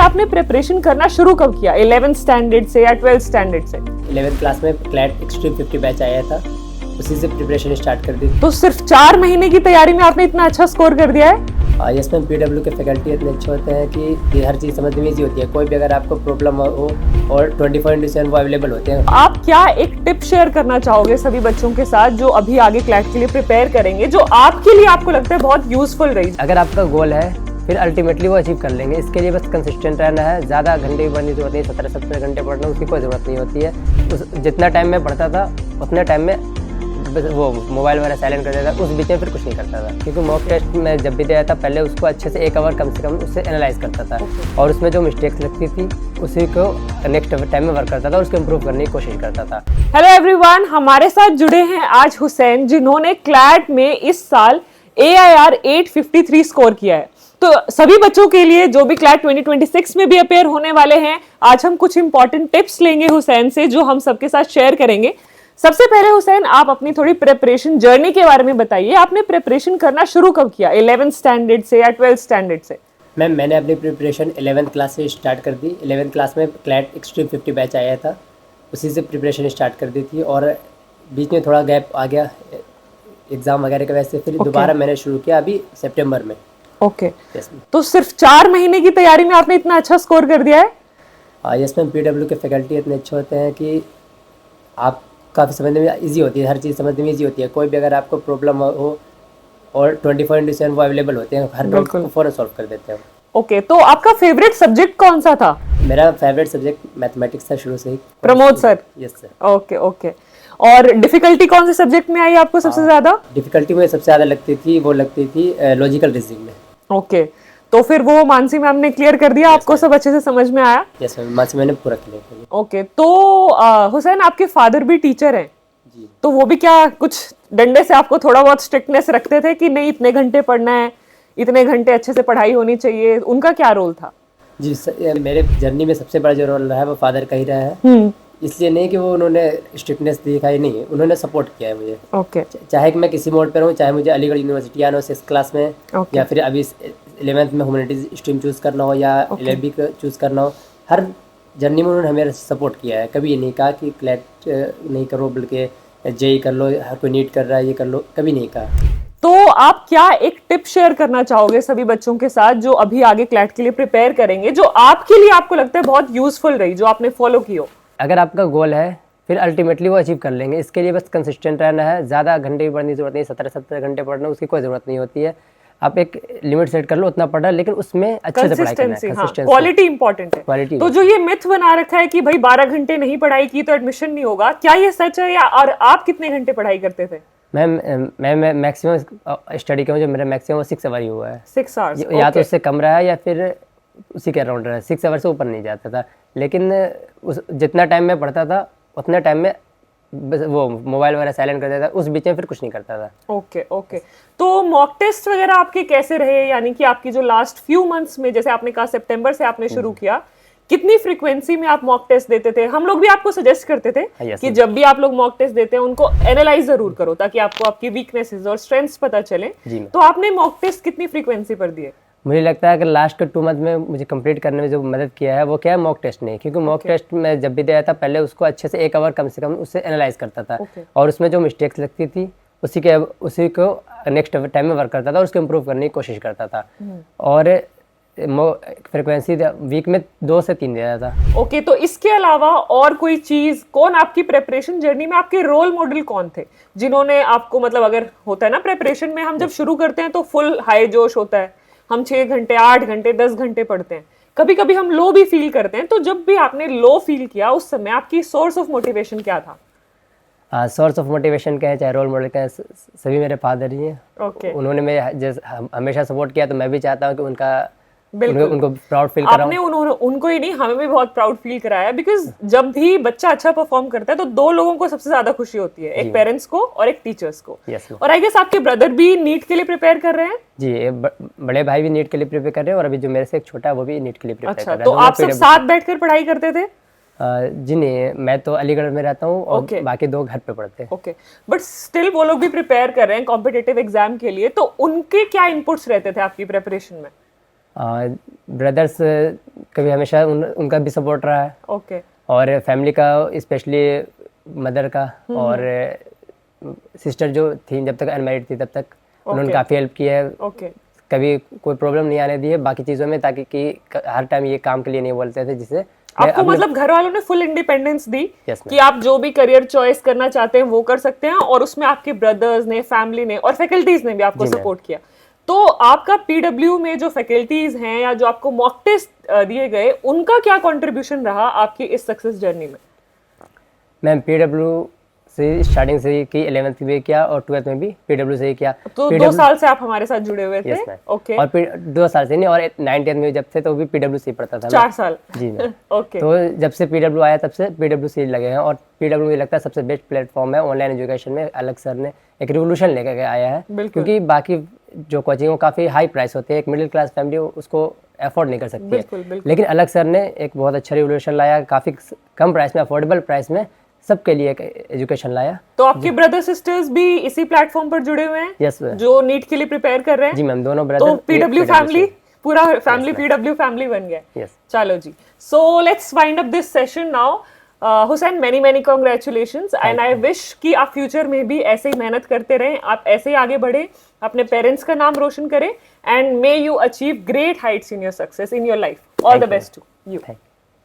आपने प्रिपरेशन करना शुरू कब किया? 11th स्टैंडर्ड से या 12th स्टैंडर्ड से? 11th क्लास में क्लैट एक्सट्रीम 50 बैच आया था, उसी से प्रिपरेशन स्टार्ट कर दी। तो सिर्फ 4 महीने की तैयारी में आपने इतना अच्छा स्कोर कर दिया है? यस मैम, PW के फैकल्टी इतने अच्छे होते हैं कि हर चीज़ समझने में ईजी होती है। कोई भी अगर आपको प्रॉब्लम हो और 24/7 वो अवेलेबल होते हैं। आप क्या एक टिप शेयर करना चाहोगे सभी बच्चों के साथ जो अभी आगे क्लैट के लिए प्रिपेयर करेंगे, जो आपके लिए आपको लगता है बहुत यूजफुल रही? अगर आपका गोल है फिर अल्टीमेटली वो अचीव कर लेंगे। इसके लिए बस कंसिस्टेंट रहना है, ज़्यादा घंटे की पढ़ने की जरूरत नहीं, 17 घंटे पढ़ना उसकी कोई ज़रूरत नहीं होती है। जितना टाइम में पढ़ता था उतने टाइम में बस वो मोबाइल वगैरह साइलेंट कर देता था, उस बीच में फिर कुछ नहीं करता था। क्योंकि मॉक टेस्ट में जब भी दिया था पहले उसको अच्छे से 1 आवर कम से कम उससे एनालाइज करता था और उसमें जो मिस्टेक्स लगती थी उसी को नेक्स्ट टाइम में वर्क करता था और उसको इम्प्रूव करने की कोशिश करता था। हेलो एवरीवन, हमारे साथ जुड़े हैं आज हुसैन, जिन्होंने क्लैट में इस साल AIR 853 स्कोर किया है। तो सभी बच्चों के लिए जो भी क्लैट 2026 में भी अपेयर होने वाले हैं, आज हम कुछ इंपॉर्टेंट टिप्स लेंगे हुसैन से जो हम सबके साथ शेयर करेंगे। सबसे पहले हुसैन, आप अपनी थोड़ी प्रिपरेशन जर्नी के बारे में बताइए। आपने प्रिपरेशन करना शुरू कब किया? 11th स्टैंडर्ड से या 12th स्टैंडर्ड से? मैम, मैंने अपनी प्रिपरेशन 11th क्लास से स्टार्ट कर दी। 11th क्लास में क्लैट एक्सट्रीम 50 बैच आया था, उसी से प्रिपरेशन स्टार्ट कर दी थी और बीच में थोड़ा गैप आ गया एग्ज़ाम वगैरह के वजह से। फिर दोबारा मैंने शुरू किया अभी सितंबर में। ओके। तो सिर्फ 4 महीने की तैयारी में आपने इतना अच्छा स्कोर कर दिया है? यस मैम, PW के फैकल्टी इतने अच्छे होते हैं कि आप काफ़ी समझने में ईजी होती है, हर चीज़ समझने में ईजी होती है। कोई भी अगर आपको प्रॉब्लम हो और 24/7 वो अवेलेबल होते हैं, हर डाउट को फौरन सॉल्व कर देते हैं। ओके, तो आपका फेवरेट सब्जेक्ट कौन सा था? मेरा फेवरेट सब्जेक्ट मैथमेटिक्स था शुरू से ही। Pramod sir? Yes sir. Okay okay. और डिफिकल्टी कौन से सब्जेक्ट में आई आपको सबसे ज्यादा? डिफिकल्टी मुझे सबसे ज़्यादा लगती थी लॉजिकल रीजनिंग में। ओके, तो फिर वो मानसी मैम ने क्लियर कर दिया, आपको सब अच्छे से समझ में आया? यस मैम, मानसी मैंने पूरा क्लियर कर दिया। ओके, तो हुसैन, आपके फादर भी टीचर हैं जी, तो वो भी क्या कुछ डंडे से आपको थोड़ा बहुत स्ट्रिक्टनेस रखते थे कि नहीं इतने घंटे पढ़ना है, इतने घंटे अच्छे से पढ़ाई होनी चाहिए? उनका क्या रोल था? जी मेरे जर्नी में सबसे बड़ा जो रोल रहा है वो फादर का ही रहा है। इसलिए नहीं कि वो उन्होंने स्ट्रिक्टनेस दिखाई, नहीं, उन्होंने सपोर्ट किया है मुझे। ओके। चाहे कि मैं किसी मोड पर रहूँ, चाहे मुझे अलीगढ़ यूनिवर्सिटी आना हो 6th क्लास में या फिर अभी 11th में ह्यूमैनिटीज स्ट्रीम चूज़ करना हो या LLB का चूज़ करना हो, हर जर्नी में उन्होंने हमें सपोर्ट किया है। कभी ये नहीं कहा कि क्लैट नहीं करो, बल्कि JEE कर लो, हर कोई नीट कर रहा है ये कर लो, कभी नहीं कहा। तो आप क्या एक टिप शेयर करना चाहोगे सभी बच्चों के साथ जो अभी आगे क्लैट के लिए प्रिपेयर करेंगे, जो आपके लिए आपको लगता है बहुत यूजफुल रही, जो आपने फॉलो की हो? अगर आपका गोल है फिर अल्टीमेटली वो अचीव कर लेंगे। इसके लिए बस कंसिस्टेंट रहना है, ज़्यादा घंटे की पढ़ने की जरूरत नहीं, 17 घंटे पढ़ना उसकी कोई ज़रूरत नहीं होती है। आप एक लिमिट सेट कर लो, उतना पढ़ा, लेकिन उसमें अच्छे से पढ़ाई करना है। कंसिस्टेंसी, क्वालिटी इंपॉर्टेंट है। क्वालिटी। तो जो ये मिथ बना रखा है कि भाई 12 घंटे नहीं पढ़ाई की तो एडमिशन नहीं होगा, क्या ये सच है? या और आप कितने घंटे पढ़ाई करते थे? मैं मैक्सिमम स्टडी का जो मेरा मैक्सिमम 6 आवर ही हुआ है। 6 आवर्स? या तो उससे कम रहा है या फिर उसी के अराउंड रहा है। 6 आवर से ऊपर नहीं जाता था, लेकिन जितना टाइम में पढ़ता था उतने टाइम में बस वो मोबाइल वगैरह साइलेंट कर देता था, उस बीच में फिर कुछ नहीं करता था। Okay okay. तो मॉक टेस्ट वगैरह आपके कैसे रहे? यानी कि आपकी जो लास्ट फ्यू मंथ्स में, जैसे आपने कहा सितंबर से आपने शुरू किया, कितनी फ्रीक्वेंसी में आप मॉक टेस्ट देते थे? हम लोग भी आपको सजेस्ट करते थे कि जब भी आप लोग मॉक टेस्ट देते हैं उनको एनालाइज जरूर करो ताकि आपको आपकी वीकनेसेस और स्ट्रेंथ्स पता चले। तो आपने मॉक टेस्ट कितनी फ्रीक्वेंसी पर दिए? मुझे लगता है कि लास्ट के 2 मंथ में मुझे कंप्लीट करने में जो मदद किया है वो क्या है, मॉक टेस्ट ने। क्योंकि मॉक टेस्ट में जब भी दिया था पहले उसको अच्छे से 1 आवर कम से कम उससे एनालाइज करता था और उसमें जो मिस्टेक्स लगती थी उसी को नेक्स्ट टाइम में वर्क करता था और उसको इम्प्रूव करने की कोशिश करता था। और फ्रिक्वेंसी वीक में 2 से 3 दिया था। ओके, तो इसके अलावा और कोई चीज, कौन आपकी प्रेपरेशन जर्नी में आपके रोल मॉडल कौन थे जिन्होंने आपको, मतलब अगर होता है ना प्रेपरेशन में हम जब शुरू करते हैं तो फुल हाई जोश होता है, हम 6 घंटे 8 घंटे 10 घंटे पढ़ते हैं, कभी कभी हम लो भी फील करते हैं। तो जब भी आपने लो फील किया उस समय आपकी सोर्स ऑफ मोटिवेशन क्या था? सोर्स ऑफ मोटिवेशन क्या है, चाहे रोल मॉडल क्या है, सभी मेरे फादर ही हैं। उन्होंने मैं हमेशा सपोर्ट किया, तो मैं भी चाहता हूँ कि उनको प्राउड फील कराऊं। आपने उनको ही नहीं, हमें भी बहुत प्राउड फील कराया। बिकॉज जब भी बच्चा अच्छा परफॉर्म करता है तो 2 लोगों को सबसे ज्यादा खुशी होती है, एक पेरेंट्स को और एक टीचर्स को। और आई गेस आपके ब्रदर भी नीट के लिए प्रिपेयर कर रहे हैं? जी, बड़े भाई भी नीट के लिए प्रिपेयर कर रहे हैं और अभी जो मेरे से एक छोटा है वो भी नीट के लिए प्रिपेयर कर रहा है। तो आप सब साथ बैठकर पढ़ाई करते थे? जी नहीं, मैं तो अलीगढ़ में रहता हूँ और बाकी 2 घर पे पढ़ते हैं। ओके, बट स्टिल वो लोग भी प्रिपेयर कर रहे हैं कॉम्पिटिटिव एग्जाम के लिए, तो उनके क्या इनपुट्स रहते थे आपकी प्रिपरेशन में? ब्रदर्स कभी हमेशा उनका भी सपोर्ट रहा है, ओके और फैमिली का स्पेशली मदर का, और सिस्टर जो थी जब तक अनमैरिड थी तब तक उन्होंने काफ़ी हेल्प की है, ओके कभी कोई प्रॉब्लम नहीं आने दी है बाकी चीज़ों में, ताकि कि हर टाइम ये काम के लिए नहीं बोलते थे, जिससे आपको मतलब घर वालों ने फुल इंडिपेंडेंस दी Yes, ma'am. कि आप जो भी करियर चॉइस करना चाहते हैं वो कर सकते हैं, और उसमें आपके ब्रदर्स ने, फैमिली ने और फैकल्टीज ने भी आपको जी, ma'am. सपोर्ट किया। तो आपका पीडब्ल्यू में जो फैकल्टीज हैं या जो आपको मॉक टेस्ट दिए गए, उनका क्या कंट्रीब्यूशन रहा आपकी इस सक्सेस जर्नी में? मैम पीडब्ल्यू से स्टार्टिंग से ही की, 11th भी किया और 12th में भी पीडब्ल्यू से ही किया। तो 2 साल से आप हमारे साथ जुड़े हुए थे? Yes, ma'am. ओके। और 2 साल से नहीं, और 9th में जब थे तो भी पीडब्ल्यू से ही पढ़ता था 4 साल? जी मैम। ओके। तो जब से पीडब्ल्यू आया तब से पीडब्ल्यू से ही लगे हैं, और पीडब्ल्यू मुझे लगता है सबसे बेस्ट प्लेटफॉर्म है ऑनलाइन एजुकेशन में। अलग सर ने एक रिवोल्यूशन लेकर के आया है, क्योंकि बाकी जो कोचिंग काफ़ी हाई प्राइस होते हैं, एक मिडिल क्लास फैमिली उसको अफोर्ड नहीं कर सकती बिल्कुल, है, बिल्कुल। लेकिन अलग सर ने एक बहुत अच्छा रिवोल्यूशन लाया, काफ़ी कम प्राइस में, अफोर्डेबल प्राइस में सबके लिए एक एजुकेशन लाया। तो आपके ब्रदर सिस्टर्स भी इसी प्लेटफॉर्म पर जुड़े हुए हैं? यस जो नीट के लिए प्रिपेयर कर रहे हैं? जी मैम, दोनों ब्रदर। तो पीडब्ल्यू फैमिली, पूरा फैमिली पीडब्ल्यू फैमिली बन गया। यस। चलो जी, so let's wind up this session now. Hussain, many many congratulations, and I wish कि आप फ्यूचर में भी ऐसे ही मेहनत करते रहें, आप ऐसे ही आगे बढ़े, अपने पेरेंट्स का नाम रोशन करें, and may you achieve great heights in your success in your life. All the best to you.